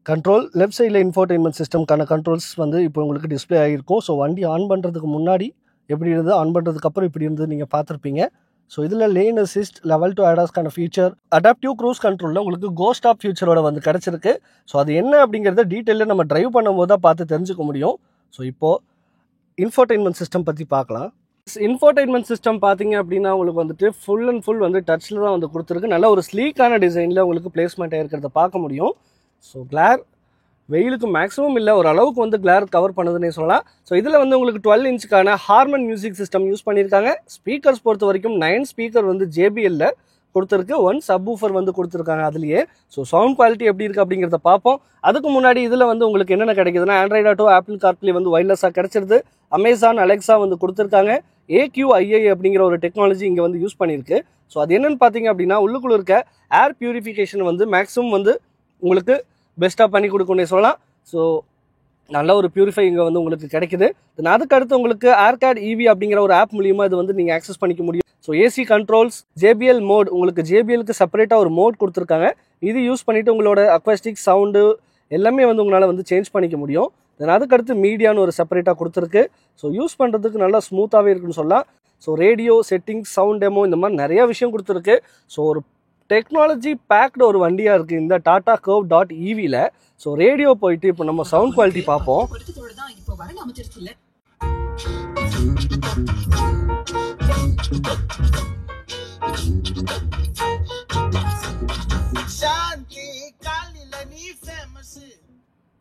கண்ட்ரோல், லெஃப்ட் சைடில் இன்ஃபோர்டைன்மெண்ட் சிஸ்டம்க்கான கண்ட்ரோல்ஸ் வந்து இப்போ உங்களுக்கு டிஸ்பிளே ஆகிருக்கும். ஸோ வண்டி ஆன் பண்ணுறதுக்கு முன்னாடி எப்படி இருந்தது, ஆன் பண்ணுறதுக்கு அப்புறம் இப்படி இருந்தது நீங்கள் பார்த்துருப்பீங்க. ஸோ இதில் லேன் அசிஸ்ட், லெவல் 2 ADASக்கான ஃபீச்சர், அடாப்டிவ் க்ரூஸ் கண்ட்ரோலில் உங்களுக்கு கோ ஸ்டாப் ஃபீச்சரோட வந்து கிடச்சிருக்கு. ஸோ அது என்ன அப்படிங்கிறத டீட்டெயிலில் நம்ம டிரைவ் பண்ணும்போது தான் பார்த்து தெரிஞ்சுக்க முடியும். ஸோ இப்போது இன்ஃபோர்டைன்மெண்ட் சிஸ்டம் பற்றி பார்க்கலாம். இன்ஃபோர்டைன்மெண்ட் சிஸ்டம் பார்த்தீங்க அப்படின்னா உங்களுக்கு வந்துட்டு ஃபுல் அண்ட் ஃபுல் வந்து டச்சில் தான் வந்து கொடுத்துருக்கு. நல்ல ஒரு ஸ்லீக்கான டிசைனில் உங்களுக்கு பிளேஸ்மெண்ட் ஆகிருக்கிறத பார்க்க முடியும். ஸோ கிளார் வெயிலுக்கு மேக்ஸிமம் இல்லை, ஒரு அளவுக்கு வந்து கிளார் கவர் பண்ணுதுன்னே சொல்லலாம். ஸோ இதில் வந்து உங்களுக்கு 12 இன்ச்சுக்கான ஹார்மன் மியூசிக் சிஸ்டம் யூஸ் பண்ணியிருக்காங்க. ஸ்பீக்கர்ஸ் பொறுத்த வரைக்கும் 9 ஸ்பீக்கர் வந்து JBLல கொடுத்துருக்கு. 1 சப்வூஃபர் வந்து கொடுத்துருக்காங்க அதுலேயே. ஸோ சவுண்ட் குவாலிட்டி எப்படி இருக்குது அப்படிங்கிறத பார்ப்போம். அதுக்கு முன்னாடி இதில் வந்து உங்களுக்கு என்னென்ன கிடைக்குதுன்னா ஆண்ட்ராய்டு ஆட்டோ, ஆப்பிள் கார்ப்ளே வந்து ஒயர்லெஸ்ஸாக கிடச்சிருது. அமேசான் அலெக்ஸா வந்து கொடுத்துருக்காங்க. AQII அப்படிங்கிற ஒரு டெக்னாலஜி இங்கே வந்து யூஸ் பண்ணியிருக்கு. ஸோ அது என்னென்னு பார்த்தீங்க அப்படின்னா உள்ளுக்குள்ள இருக்க ஏர் பியூரிஃபிகேஷன் வந்து மேக்ஸிமம் வந்து உங்களுக்கு பெஸ்ட்டாக பண்ணி கொடுக்குன்னே சொல்லலாம். ஸோ நல்ல ஒரு பியூரிஃபை இங்கே வந்து உங்களுக்கு கிடைக்குது. தென் அதுக்கு அடுத்து உங்களுக்கு ஏர்கேட் இவி அப்படிங்கிற ஒரு ஆப் மூலியமா இது வந்து நீங்கள் ஆக்சஸ் பண்ணிக்க முடியும். So AC controls, JBL mode, உங்களுக்கு ஜேபிஎலுக்கு செப்பரேட்டாக ஒரு மோட் கொடுத்துருக்காங்க. இது யூஸ் பண்ணிவிட்டு உங்களோட அக்வாஸ்டிக் சவுண்டு எல்லாமே வந்து உங்களால் வந்து சேஞ்ச் பண்ணிக்க முடியும். தென் அதுக்கடுத்து மீடியான்னு ஒரு செப்பரேட்டாக கொடுத்துருக்கு. ஸோ யூஸ் பண்ணுறதுக்கு நல்லா ஸ்மூத்தாகவே இருக்குன்னு சொல்லலாம். So radio settings, sound demo, இந்த மாதிரி நிறையா விஷயம் கொடுத்துருக்கு. ஸோ ஒரு டெக்னாலஜி பேக்டு ஒரு வண்டியாக இருக்குது இந்த டாடா கர்வ் டாட் ஈவியில். ஸோ ரேடியோ போயிட்டு இப்போ நம்ம சவுண்ட் குவாலிட்டி பார்ப்போம்.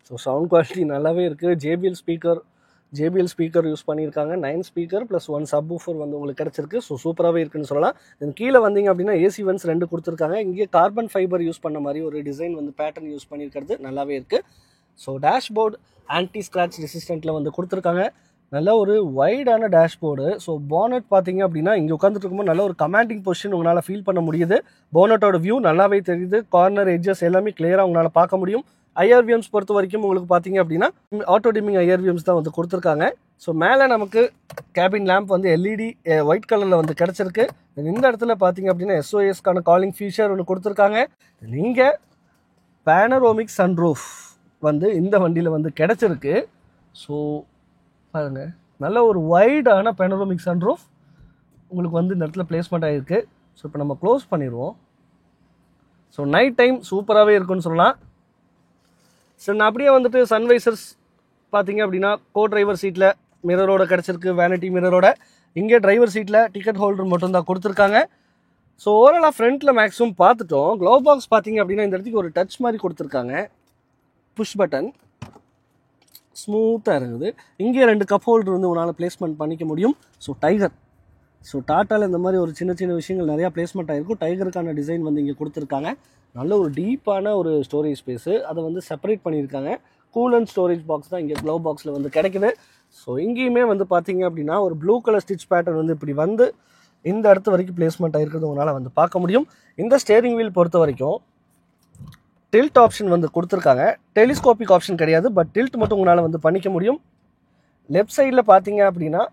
ஸோ சவுண்ட் குவாலிட்டி நல்லாவே இருக்குது. ஜேபிஎல் ஸ்பீக்கர் யூஸ் பண்ணியிருக்காங்க. 9 ஸ்பீக்கர் ப்ளஸ் 1 சப்வூஃபர் வந்து உங்களுக்கு கிடச்சிருக்கு. ஸோ சூப்பராகவே இருக்குன்னு சொல்லலாம். தென் கீழே வந்தீங்க அப்படின்னா ஏசி வென்ஸ் 2 கொடுத்துருக்காங்க. இங்கே கார்பன் ஃபைபர் யூஸ் பண்ண மாதிரி ஒரு டிசைன் வந்து பேட்டர்ன் யூஸ் பண்ணியிருக்கிறது நல்லாவே இருக்குது. ஸோ டேஷ்போர்டு ஆன்டி ஸ்க்ராட்ச் ரெசிஸ்டண்ட்டில் வந்து கொடுத்துருக்காங்க. நல்ல ஒரு வைடான டேஷ்போர்டு. ஸோ போனட் பார்த்தீங்க அப்படின்னா இங்கே உட்காந்துட்டு இருக்கும்போது நல்ல ஒரு கமாண்டிங் பொசிஷன் உங்களால் ஃபீல் பண்ண முடியுது. போனட்டோட வியூ நல்லாவே தெரியுது. கார்னர் எட்ஜஸ் எல்லாமே கிளியராக உங்களால் பார்க்க முடியும். ஐஆர்விஎம்ஸ் பொறுத்த வரைக்கும் உங்களுக்கு பார்த்தீங்க அப்படின்னா ஆட்டோ டிமிங் ஐஆர்விஎம்ஸ் தான் வந்து கொடுத்துருக்காங்க. ஸோ மேலே நமக்கு கேபின் லேம்ப் வந்து எல்இடி ஒயிட் கலரில் வந்து கிடச்சிருக்கு. இந்த இடத்துல பார்த்தீங்க அப்படின்னா எஸ்ஓஎஸ்க்கான காலிங் ஃபீச்சர் ஒன்று கொடுத்துருக்காங்க. நீங்கள் பேனரோமிக் சன்ரூஃப் வந்து இந்த வண்டியில் வந்து கிடச்சிருக்கு. ஸோ பாருங்கள், நல்ல ஒரு வைடான பேனரோமிக் சன்ரூஃப் உங்களுக்கு வந்து இந்த இடத்துல பிளேஸ்மெண்ட் ஆகிருக்கு. ஸோ இப்போ நம்ம க்ளோஸ் பண்ணிடுவோம். ஸோ நைட் டைம் சூப்பராகவே இருக்குன்னு சொல்லலாம். ஸோ நான் அப்படியே வந்துட்டு சன்வைசர்ஸ் பார்த்தீங்க அப்படின்னா கோ டிரைவர் சீட்டில் மிரரோட கிடச்சிருக்கு, வேனிட்டி மிரரோட. இங்கே டிரைவர் சீட்டில் டிக்கெட் ஹோல்டர் மட்டும்தான் கொடுத்துருக்காங்க. ஸோ ஓவராலாக ஃப்ரண்ட்டில் மேக்ஸிமம் பார்த்துட்டோம். க்ளோவ் பாக்ஸ் பார்த்தீங்க அப்படின்னா இந்த இடத்துக்கு ஒரு டச் மாதிரி கொடுத்துருக்காங்க. புஷ் பட்டன் ஸ்மூத்தாக இருக்குது. இங்கே 2 கப் ஹோல்டர் வந்து உங்களால் பிளேஸ்மெண்ட் பண்ணிக்க முடியும். ஸோ டைகர், ஸோ டாட்டாவில் இந்த மாதிரி ஒரு சின்ன சின்ன விஷயங்கள் நிறையா பிளேஸ்மெண்ட் ஆகிருக்கும். டைகருக்கான டிசைன் வந்து இங்கே கொடுத்துருக்காங்க. நல்ல ஒரு டீப்பான ஒரு ஸ்டோரேஜ் ஸ்பேஸு, அதை வந்து செப்பரேட் பண்ணியிருக்காங்க. கூல் அண்ட் ஸ்டோரேஜ் பாக்ஸ் தான் இங்கே க்ளோவ் பாக்ஸில் வந்து கிடைக்குது. ஸோ இங்கேயுமே வந்து பார்த்தீங்க அப்படின்னா ஒரு ப்ளூ கலர் ஸ்டிச் பேட்டர்ன் வந்து இப்படி வந்து இந்த இடத்து வரைக்கும் பிளேஸ்மெண்ட் ஆகிருக்கிறது உங்களால் வந்து பார்க்க முடியும். இந்த ஸ்டேரிங் வீல் பொறுத்த வரைக்கும் டில்ட் ஆப்ஷன் வந்து கொடுத்துருக்காங்க. டெலிஸ்கோபிக் ஆப்ஷன் கிடையாது, பட் டில்ட் மட்டும் உங்களால் வந்து பண்ணிக்க முடியும். லெஃப்ட் சைடில் பார்த்தீங்க அப்படின்னா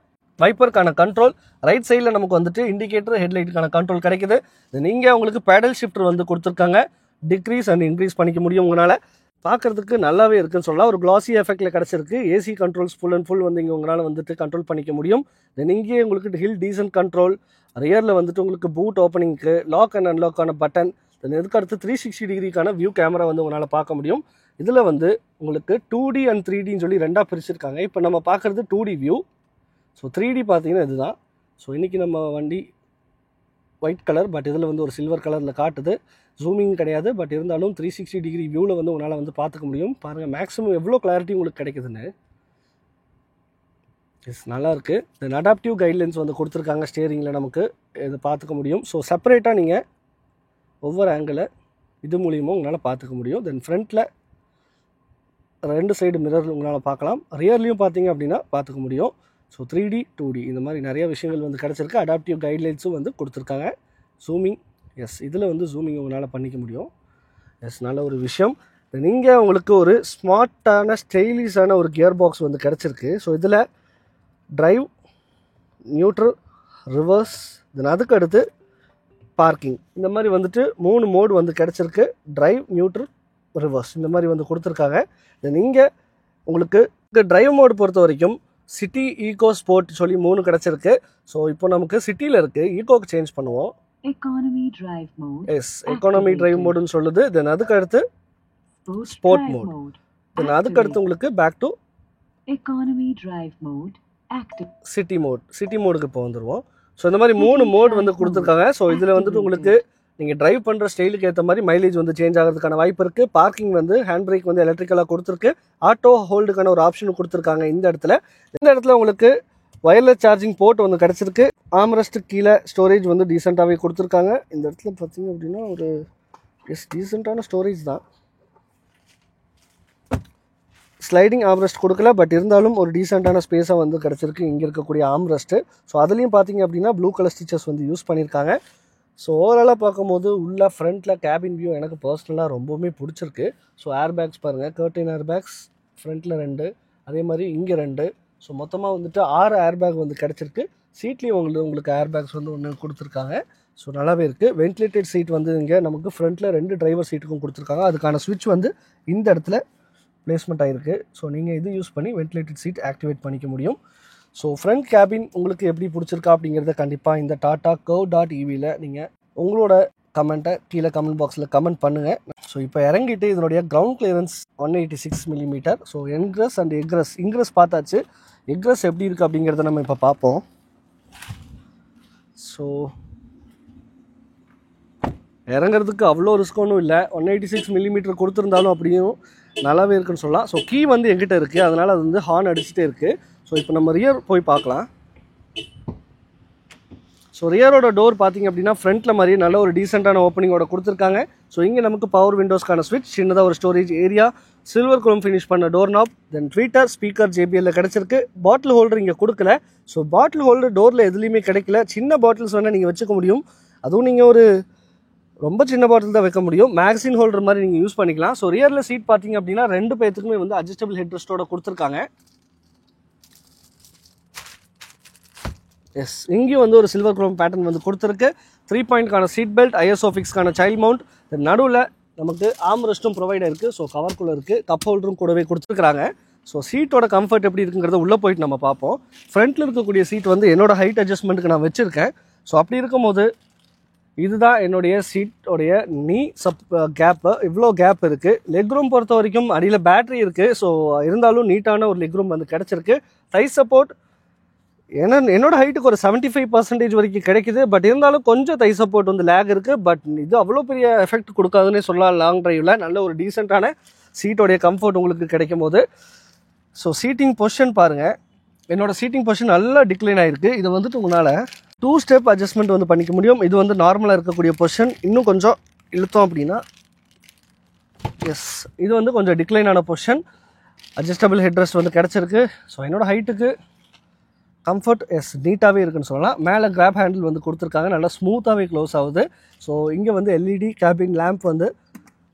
வைப்பருக்கான கண்ட்ரோல், ரைட் சைடில் நமக்கு வந்துட்டு இண்டிகேட்டர், ஹெட்லைட்டுக்கான கண்ட்ரோல் கிடைக்குது. நீங்கள் உங்களுக்கு பேடல் ஷிஃப்டர் வந்து கொடுத்துருக்காங்க. டிக்ரீஸ் அண்ட் இன்க்ரீஸ் பண்ணிக்க முடியும். உங்களால் பார்க்குறதுக்கு நல்லாவே இருக்குன்னு சொல்லலாம். ஒரு கிளாசி எஃபெக்டில் கிடச்சிருக்கு. AC controls full and full வந்து இங்கே உங்களால் வந்துட்டு கண்ட்ரோல் பண்ணிக்க முடியும். தென் இங்கே உங்களுக்கு ஹில் டீசன்ட் கண்ட்ரோல், ரியரில் வந்துட்டு உங்களுக்கு பூட் ஓப்பனிங்க்கு லாக் அண்ட் அன்லாக்கான பட்டன், தென் இதுக்கு அடுத்து 360 டிகிரிக்கான வியூ கேமரா வந்து உங்களால் பார்க்க முடியும். இதில் வந்து உங்களுக்கு 2D அண்ட் 3Dன்னு சொல்லி 2ஆக பிரிச்சிருக்காங்க. இப்போ நம்ம பார்க்குறது 2D வியூ. ஸோ 3D பார்த்தீங்கன்னா இதுதான். ஸோ இன்றைக்கி நம்ம வண்டி ஒயிட் கலர், பட் இதில் வந்து ஒரு சில்வர் கலரில் காட்டுது. ஜூமிங் கிடையாது, பட் இருந்தாலும் 360 டிகிரி வியூவில் வந்து உங்களால் வந்து பார்த்துக்க முடியும். பாருங்கள் மேக்ஸிமம் எவ்வளோ கிளாரிட்டி உங்களுக்கு கிடைக்குதுன்னு. நல்லாயிருக்கு. தென் அடாப்டிவ் கைட்லைன்ஸ் வந்து கொடுத்துருக்காங்க ஸ்டியரிங்கில், நமக்கு இதை பார்த்துக்க முடியும். ஸோ செப்பரேட்டாக நீங்கள் ஒவ்வொரு ஆங்கிளை இது மூலியமாக உங்களால் பார்த்துக்க முடியும். தென் ஃப்ரண்ட்டில் 2 சைடு மிரர் உங்களால் பார்க்கலாம். ரியர்லேயும் பார்த்தீங்க அப்படின்னா பார்த்துக்க முடியும். ஸோ 3D 2D இந்த மாதிரி நிறைய விஷயங்கள் வந்து கிடச்சிருக்கு. அடாப்டிவ் கைட்லைன்ஸும் வந்து கொடுத்துருக்காங்க. ஜூமிங், எஸ் இதில் வந்து ஜூமிங் உங்களால் பண்ணிக்க முடியும். எஸ் நல்ல ஒரு விஷயம். நீங்கள் உங்களுக்கு ஒரு ஸ்மார்ட்டான ஸ்டைலிஷான ஒரு கியர் பாக்ஸ் வந்து கிடச்சிருக்கு. ஸோ இதில் டிரைவ், நியூட்ரல், ரிவர்ஸ், தென் அதுக்கு அடுத்து பார்க்கிங், இந்த மாதிரி வந்துட்டு 3 மோடு வந்து கிடச்சிருக்கு. டிரைவ், நியூட்ரல், ரிவர்ஸ் இந்த மாதிரி வந்து கொடுத்துருக்காங்க. தென் இங்கே உங்களுக்கு டிரைவ் மோடு பொறுத்த வரைக்கும் சிட்டி, ஈகோ, ஸ்போர்ட் சொல்லி 3 கிடச்சிருக்கு. ஸோ இப்போ நமக்கு சிட்டியில் இருக்குது. ஈகோக்கு சேஞ்ச் பண்ணுவோம். Economy drive mode, S economy drive மோடுன்னு சொல்லுது. தென் அதுக்கு அடுத்து ஸ்போர்ட் மோட், தென் அதுக்கு அடுத்து உங்களுக்கு back to economy drive mode, active city மோடுக்கு இப்போ வந்துடுவோம். ஸோ இந்த மாதிரி 3 மோடு வந்து கொடுத்துருக்காங்க. ஸோ இதில் வந்துட்டு உங்களுக்கு நீங்கள் டிரைவ் பண்ணுற ஸ்டைலுக்கு ஏற்ற மாதிரி மைலேஜ் வந்து சேஞ்ச் ஆகிறதுக்கான வாய்ப்பு இருக்குது. பார்க்கிங் வந்து ஹேண்ட் பிரேக் வந்து எலக்ட்ரிக்கலாக கொடுத்துருக்கு. ஆட்டோ ஹோல்டுக்கான ஒரு ஆப்ஷனும் கொடுத்துருக்காங்க. இந்த இடத்துல உங்களுக்கு வயர்லெஸ் சார்ஜிங் போர்ட் வந்து கிடச்சிருக்கு. ஆம்ரெஸ்ட்டு கீழே ஸ்டோரேஜ் வந்து டீசெண்டாகவே கொடுத்துருக்காங்க. இந்த இடத்துல பார்த்தீங்க அப்படின்னா ஒரு டீசெண்டான ஸ்டோரேஜ் தான். ஸ்லைடிங் ஆம்ரெஸ்ட் கொடுக்கல, பட் இருந்தாலும் ஒரு டீசெண்டான ஸ்பேஸாக வந்து கிடச்சிருக்கு இங்கே இருக்கக்கூடிய ஆம்ரெஸ்ட்டு. ஸோ அதுலேயும் பார்த்தீங்க அப்படின்னா ப்ளூ கலர் ஸ்டிச்சஸ் வந்து யூஸ் பண்ணியிருக்காங்க. ஸோ ஓவராலாக பார்க்கும்போது உள்ள ஃப்ரண்ட்டில் கேபின் வியூ எனக்கு பர்சனலாக ரொம்பவுமே பிடிச்சிருக்கு. ஸோ ஏர் பேக்ஸ் பாருங்கள், கர்டன் ஏர் பேக்ஸ் ஃப்ரண்ட்டில் 2, அதே மாதிரி இங்கே 2. ஸோ மொத்தமாக வந்துட்டு 6 ஏர் பேக் வந்து கிடச்சிருக்கு. சீட்லேயும் உங்களுக்கு ஏர் பேக்ஸ் வந்து ஒன்று கொடுத்துருக்காங்க. ஸோ நல்லாவே இருக்குது. வென்டிலேட்டட் சீட் வந்து இங்கே நமக்கு ஃப்ரண்ட்டில் 2 டிரைவர் சீட்டுக்கும் கொடுத்துருக்காங்க. அதுக்கான ஸ்விட்ச் வந்து இந்த இடத்துல பிளேஸ்மெண்ட் ஆகிருக்கு. ஸோ நீங்கள் இது யூஸ் பண்ணி வென்டிலேட்டட் சீட் ஆக்டிவேட் பண்ணிக்க முடியும். ஸோ ஃப்ரண்ட் கேபின் உங்களுக்கு எப்படி பிடிச்சிருக்கா அப்படிங்கிறத கண்டிப்பாக இந்த டாடா curve.evல நீங்கள் உங்களோட கமெண்ட்டை கீழே கமெண்ட் பாக்ஸில் கமெண்ட் பண்ணுங்கள். ஸோ இப்போ இறங்கிட்டு இதனுடைய ground clearance 186 mm. So ingress and ingress பார்த்தாச்சு. எக்ரஸ் எப்படி இருக்குது அப்படிங்கிறத நம்ம இப்போ பார்ப்போம். ஸோ இறங்குறதுக்கு அவ்வளோ ரிஸ்க் ஒன்றும் இல்லை. 186 mm கொடுத்துருந்தாலும் அப்படியும் நல்லாவே இருக்குன்னு சொல்லலாம். ஸோ கீ வந்து எங்கிட்ட இருக்குது, அதனால் அது வந்து ஹார்ன் அடிச்சுட்டே இருக்குது. ஸோ இப்போ நம்ம ரியர் போய் பார்க்கலாம். ஸோ ரியரோட டோர் பார்த்திங்க அப்படின்னா ஃப்ரண்ட்டில் மாதிரி நல்ல ஒரு டீசெண்டான ஓப்பனிங்கோட கொடுத்துருக்காங்க. ஸோ இங்கே நமக்கு பவர் விண்டோஸ்க்கான ஸ்விட்ச், சின்னதாக ஒரு storage area, silver chrome finish பண்ண டோர் நாப், தென் ட்வீட்டர் ஸ்பீக்கர் JBL கிடச்சிருக்கு. பாட்டில் ஹோல்டர் இங்கே கொடுக்கல. ஸோ பாட்டில் ஹோல்டர் டோரில் எதுலேயுமே கிடைக்கல. சின்ன பாட்டில்ஸ் வேணால் நீங்கள் வச்சுக்க முடியும். அதுவும் நீங்கள் ஒரு ரொம்ப சின்ன பாட்டில் தான் வைக்க முடியும். மேக்சின் ஹோல்டர் மாதிரி நீங்கள் யூஸ் பண்ணிக்கலாம். ஸோ ரியரில் சீட் பார்த்தீங்க அப்படின்னா 2 பேர்த்துக்குமே வந்து அட்ஜஸ்டபிள் ஹெட் ரெஸ்ட்டோட கொடுத்துருக்காங்க. எஸ், இங்கேயும் வந்து ஒரு சில்வர் குரோம் பேட்டர்ன் வந்து கொடுத்துருக்கு. 3 பாயிண்ட்கான சீட் பெல்ட், ISO ஃபிக்ஸ்க்கான சைல்ட் மவுண்ட், நடுவில் நமக்கு ஆர்ம் ரெஸ்ட்டும் ப்ரொவைட் இருக்குது. ஸோ கவர்க்குள்ளே இருக்குது. கப் ஹோல்டரும் கூடவே கொடுத்துருக்காங்க. ஸோ சீட்டோட கம்ஃபர்ட் எப்படி இருக்குங்கிறத உள்ளே போயிட்டு நம்ம பார்ப்போம். ஃப்ரண்ட்டில் இருக்கக்கூடிய சீட் வந்து என்னோட ஹைட் அட்ஜஸ்ட்மெண்ட்டுக்கு நான் வச்சுருக்கேன். ஸோ அப்படி இருக்கும்போது இதுதான் என்னுடைய சீட்டோடைய நீ கேப்பு. இவ்வளோ கேப் இருக்குது. லெக் ரூம் பொறுத்த வரைக்கும் அடியில் பேட்டரி இருக்குது. ஸோ இருந்தாலும் நீட்டான ஒரு லெக் ரூம் வந்து கிடச்சிருக்கு. தை சப்போர்ட் என்னோட ஹைட்டுக்கு ஒரு 75% வரைக்கும் கிடைக்குது. பட் இருந்தாலும் கொஞ்சம் தை சப்போர்ட் வந்து லேக் இருக்குது. பட் இது அவ்வளோ பெரிய எஃபெக்ட் கொடுக்காதுன்னே சொல்லலாம். லாங் டிரைவில் நல்ல ஒரு டீசெண்டான சீட்டோடைய கம்ஃபர்ட் உங்களுக்கு கிடைக்கும் போது. ஸோ சீட்டிங் பொசிஷன் பாருங்கள். என்னோடய சீட்டிங் பொசிஷன் நல்லா டிக்ளைன் ஆகிருக்கு. இதை வந்துட்டு உங்களால் 2 ஸ்டெப் அட்ஜஸ்ட்மெண்ட் வந்து பண்ணிக்க முடியும். இது வந்து நார்மலாக இருக்கக்கூடிய பொசிஷன். இன்னும் கொஞ்சம் இழுத்தோம் அப்படின்னா எஸ், இது வந்து கொஞ்சம் டிக்ளைனான பொசிஷன். அட்ஜஸ்டபிள் ஹெட்ரெஸ்ட் வந்து கிடச்சிருக்கு. ஸோ என்னோடய ஹைட்டுக்கு கம்ஃபர்ட் நீட்டாகவே இருக்குன்னு சொல்லலாம். மேலே கிராப் ஹேண்டில் வந்து கொடுத்துருக்காங்க. நல்லா ஸ்மூத்தாகவே க்ளோஸ் ஆகுது. ஸோ இங்கே வந்து LED கேபின் லேம்ப் வந்து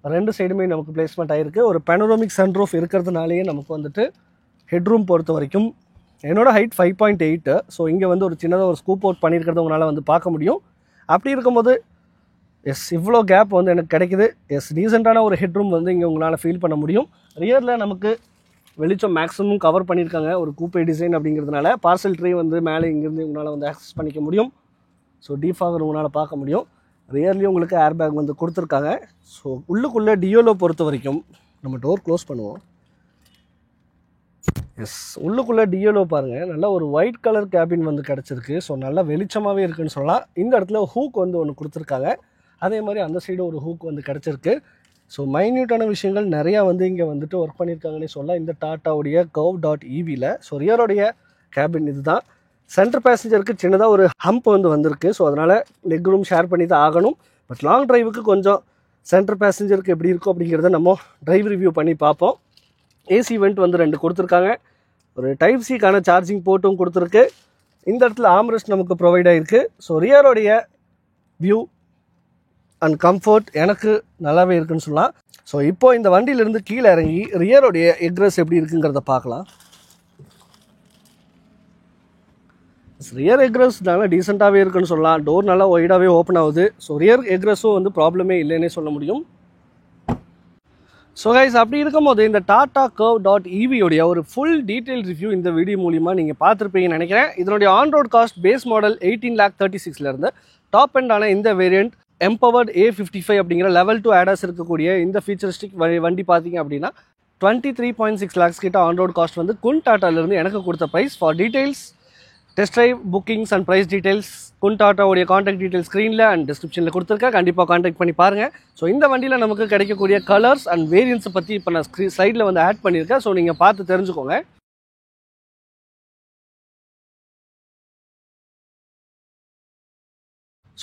2 சைடுமே நமக்கு பிளேஸ்மெண்ட் ஆகிருக்கு. ஒரு பேனோராமிக் சன்ரூஃப் இருக்கிறதுனாலேயே நமக்கு வந்துட்டு ஹெட்ரூம் பொறுத்த வரைக்கும் என்னோடய ஹைட் 5.8. ஸோ இங்கே வந்து ஒரு சின்னதாக ஒரு ஸ்கூப் அவுட் பண்ணியிருக்கிறத உங்களால் வந்து பார்க்க முடியும். அப்படி இருக்கும்போது இவ்வளோ கேப் வந்து எனக்கு கிடைக்குது. டீசெண்டான ஒரு ஹெட்ரூம் வந்து இங்கே உங்களால் ஃபீல் பண்ண முடியும். ரியரில் நமக்கு வெளிச்சம் மேக்ஸிமம் கவர் பண்ணியிருக்காங்க. ஒரு கூப்பே டிசைன் அப்படிங்கிறதுனால பார்சல் ட்ரே வந்து மேலே இங்கேருந்து உங்களால் வந்து ஆக்சஸ் பண்ணிக்க முடியும். ஸோ டீஃபாகர் உங்களால் பார்க்க முடியும். ரியர்லேயும் உங்களுக்கு ஏர் பேக் வந்து கொடுத்துருக்காங்க. ஸோ உள்ளுக்குள்ளே டியோலோ பொறுத்த வரைக்கும் நம்ம டோர் க்ளோஸ் பண்ணுவோம். உள்ளுக்குள்ளே டியோலோ பாருங்கள். நல்லா ஒரு ஒயிட் கலர் கேபின் வந்து கிடச்சிருக்கு. ஸோ நல்லா வெளிச்சமாகவே இருக்குதுன்னு சொல்லலாம். இந்த இடத்துல ஹூக் வந்து ஒன்று கொடுத்துருக்காங்க. அதே மாதிரி அந்த சைடு ஒரு ஹூக் வந்து கிடச்சிருக்கு. ஸோ மைன்யூட்டான விஷயங்கள் நிறையா வந்து இங்கே வந்துட்டு ஒர்க் பண்ணியிருக்காங்கன்னே சொல்லலாம் இந்த டாட்டாவுடைய curve.evல. ஸோ ரியரோடைய கேபின் இது தான். சென்டர் பேசஞ்சருக்கு சின்னதாக ஒரு ஹம்ப் வந்து வந்திருக்கு. ஸோ அதனால் லெக் ரூம் ஷேர் பண்ணி தான் ஆகணும். பட் லாங் டிரைவுக்கு கொஞ்சம் சென்டர் பேசஞ்சருக்கு எப்படி இருக்கும் அப்படிங்கிறத நம்ம டிரைவ் ரிவ்யூ பண்ணி பார்ப்போம். ஏசி வெண்ட் வந்து 2 கொடுத்துருக்காங்க. ஒரு டைப் சிக்கான சார்ஜிங் போர்ட்டும் கொடுத்துருக்கு. இந்த இடத்துல ஆம்ரெஸ்ட் நமக்கு ப்ரொவைட் ஆகிருக்கு. ஸோ ரியரோடைய வியூ அண்ட் கம்ஃபர்ட் எனக்கு நல்லாவே இருக்குன்னு சொல்லலாம். ஸோ இப்போது இந்த வண்டியிலேருந்து கீழே இறங்கி ரியரோடைய எக்ரஸ் எப்படி இருக்குங்கிறத பார்க்கலாம். ரியர் எக்ரஸ் நல்லா டீசெண்டாகவே இருக்குன்னு சொல்லலாம். டோர் நல்லா ஒய்டாகவே ஓப்பன் ஆகுது. ஸோ ரியர் எக்ரஸும் வந்து ப்ராப்ளமே இல்லைன்னே சொல்ல முடியும். ஸோ கைஸ், அப்படி இருக்கும்போது இந்த டாடா curve.evயோடைய ஒரு ஃபுல் டீட்டெயில் ரிவ்யூ இந்த வீடியோ மூலிமா நீங்கள் பார்த்துருப்பீங்கன்னு நினைக்கிறேன். இதனுடைய on road cost base model 18,36,000 top எண்டான இந்த வேரியண்ட் எம்பவர்ட் A55 அப்படிங்கிற லெவல் 2 ADAS இருக்கக்கூடிய இந்த ஃபீச்சரிஸ்டிக் வண்டி பார்த்தீங்க அப்படின்னா 23.6 lakhs கிட்ட ஆன் ரோட் காஸ்ட் வந்து குன் டாட்டாலேருந்து எனக்கு கொடுத்த price. For details, test drive, bookings and price details Kun டாட்டாவுடைய கான்டாக்ட் டீடைல்ஸ் ஸ்க்ரீனில் அண்ட் டிஸ்கிரிப்ஷனில் கொடுத்துருக்கேன். கண்டிப்பாக கான்டாக்ட் பண்ணி பாருங்கள். ஸோ இந்த வண்டியில் நமக்கு கிடைக்கக்கூடிய கலர்ஸ் அண்ட் வேரியன்ஸை பற்றி இப்போ நான் ஸ்லைடில் வந்து ஆட் பண்ணியிருக்கேன். ஸோ நீங்கள் பார்த்து தெரிஞ்சுக்கோங்க.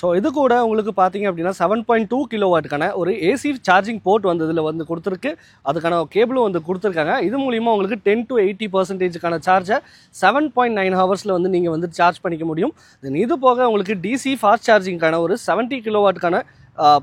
ஸோ இது கூட உங்களுக்கு பார்த்தீங்க அப்படின்னா 7.2 kW ஒரு ஏசி சார்ஜிங் போர்ட் வந்து இதில் வந்து கொடுத்துருக்கு. அதுக்கான கேபிளும் வந்து கொடுத்துருக்காங்க. இது மூலிமா உங்களுக்கு 10 to 80% சார்ஜை 7.9 hours வந்து நீங்கள் வந்து சார்ஜ் பண்ணிக்க முடியும். தென் இது போக உங்களுக்கு DC ஃபாஸ்ட் சார்ஜிங்கான ஒரு 70 kW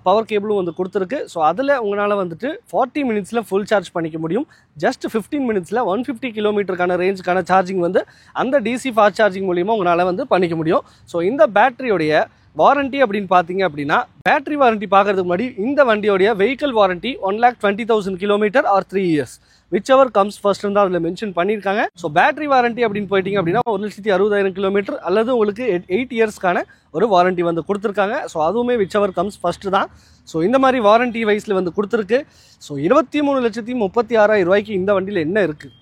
பவர் கேபிளும் வந்து கொடுத்துருக்கு. ஸோ அதில் உங்களால் வந்துட்டு 40 மினிட்ஸில் ஃபுல் சார்ஜ் பண்ணிக்க முடியும். ஜஸ்ட் 15 மினிட்ஸில் 150 கிலோமீட்டருக்கான ரேஞ்சுக்கான சார்ஜிங் வந்து அந்த டிசி ஃபாஸ்ட் சார்ஜிங் மூலிமா உங்களால் வந்து பண்ணிக்க முடியும். ஸோ இந்த பேட்டரியோடைய வாரண்ட்டி அப்படின்னு பார்த்தீங்க அப்படின்னா, பேட்டரி வாரண்ட்டி பார்க்கறதுக்கு முன்னாடி இந்த வண்டியோடைய vehicle warranty 1,20,000 kilometre or 3 years whichever comes first தான் அதில் மென்ஷன் பண்ணியிருக்காங்க. ஸோ பேட்டரி வாரண்ட்டி அப்படின்னு போயிட்டீங்க அப்படின்னா 1,60,000 கிலோமீட்டர் அல்லது உங்களுக்கு 8 இயர்ஸ்க்கான ஒரு வாரண்ட்டி வந்து கொடுத்துருக்காங்க. ஸோ அதுவுமே விச் எவர் கம்ஸ் ஃபர்ஸ்ட் தான். ஸோ இந்த மாதிரி வாரண்ட்டி வைஸில் வந்து கொடுத்துருக்கு. ஸோ 23,36,000 ரூபாய்க்கு இந்த வண்டியில் என்ன இருக்குது,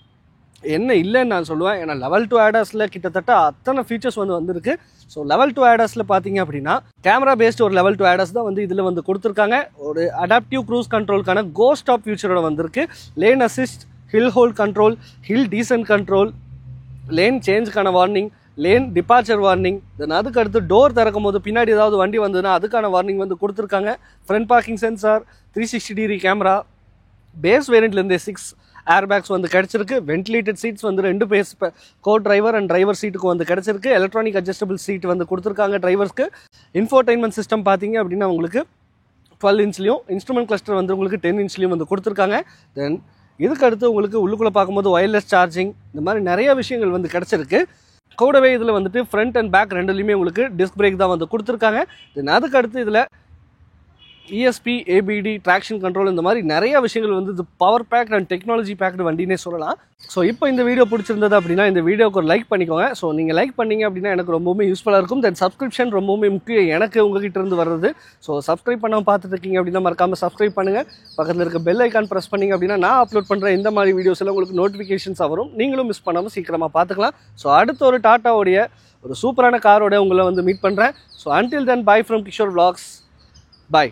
என்ன இல்லைன்னு நான் சொல்லுவேன். ஏன்னா லெவல் 2 ADASல கிட்டத்தட்ட அத்தனை ஃபீச்சர்ஸ் வந்து வந்திருக்கு. ஸோ லெவல் 2 ADASல பார்த்தீங்க அப்படின்னா கேமரா பேஸ்ட் ஒரு லெவல் 2 ADAS தான் வந்து இதில் வந்து கொடுத்துருக்காங்க. ஒரு அடாப்டிவ் க்ரூஸ் கண்ட்ரோலுக்கான கோ ஸ்டாப் ஃபியூச்சரோட வந்திருக்கு. Lane assist, hill hold control, hill descent control, lane சேஞ்சுக்கான warning, lane departure warning, then அதுக்கு அடுத்து டோர் திறக்கும் போது பின்னாடி ஏதாவது வண்டி வந்ததுன்னா அதுக்கான வார்னிங் வந்து கொடுத்துருக்காங்க. Front parking sensor, 360 degree camera, base வேரியண்ட்லேருந்து 6 ஏர்பேக்ஸ் வந்து கிடச்சிருக்கு. வென்டிலேட்டட் சீட்ஸ் வந்து 2 பேஸ் கோ டிரைவர் அண்ட் டிரைவர் சீட்டுக்கு வந்து கிடச்சிருக்கு. எலக்ட்ரானிக் அட்ஜஸ்டபிள் சீட் வந்து கொடுத்துருக்காங்க டிரைவர்ஸ்க்கு. இன்ஃபோர்டைன்மெண்ட் சிஸ்டம் பார்த்தீங்க அப்படின்னா உங்களுக்கு 12 இன்ச்லையும், இன்ஸ்ட்ருமெண்ட் கிளஸ்டர் வந்து உங்களுக்கு 10 இன்ச்லையும் வந்து கொடுத்துருக்காங்க. தென் இதுக்கு அடுத்து உங்களுக்கு உள்ளுக்குள்ளே பார்க்கும்போது ஒயர்லெஸ் சார்ஜிங், இந்த மாதிரி நிறைய விஷயங்கள் வந்து கிடச்சிருக்கு. கூடவே இதில் வந்துட்டு ஃப்ரண்ட் அண்ட் பேக் ரெண்டுலையுமே உங்களுக்கு டிஸ்க் பிரேக் தான் வந்து கொடுத்துருக்காங்க. தென் அதுக்கு அடுத்து இதில் ESP, ABD, ட்ராக்ஷன் கண்ட்ரோல், இந்த மாதிரி நிறைய விஷயங்கள் வந்து இது power packed and technology packed வண்டினே சொல்லலாம். ஸோ இப்போ இந்த வீடியோ பிடிச்சிருந்தது அப்படின்னா இந்த வீடியோக்கு ஒரு லைக் பண்ணிக்கோங்க. ஸோ நீங்கள் லைக் பண்ணீங்க அப்படின்னா எனக்கு ரொம்பவுமே யூஸ்ஃபுல்லாக இருக்கும். தென் சப்ஸ்கிரிப்ஷன் ரொம்பவுமே முக்கியம் எனக்கு உங்ககிட்ட இருந்து வர்றது. ஸோ சப்ஸ்கிரைப் பண்ணாமல் பார்த்துட்டு இருக்கீங்க அப்படின்னா மறக்காமல் சப்ஸ்கிரைப் பண்ணுங்கள். பக்கத்தில் இருக்க பெல் ஐக்கான் ப்ரெஸ் பண்ணிங்க அப்படின்னா நான் அப்லோட் பண்ணுற இந்த மாதிரி வீடியோஸ் எல்லாம் உங்களுக்கு நோட்டிஃபிகேஷன்ஸாக வரும். நீங்களும் மிஸ் பண்ணாமல் சீக்கிரமாக பார்த்துக்கலாம். ஸோ அடுத்த ஒரு டாட்டாவுடைய ஒரு சூப்பரான காரோட உங்களை வந்து மீட் பண்ணுறேன். So until then by from Kishore vlogs. Bye.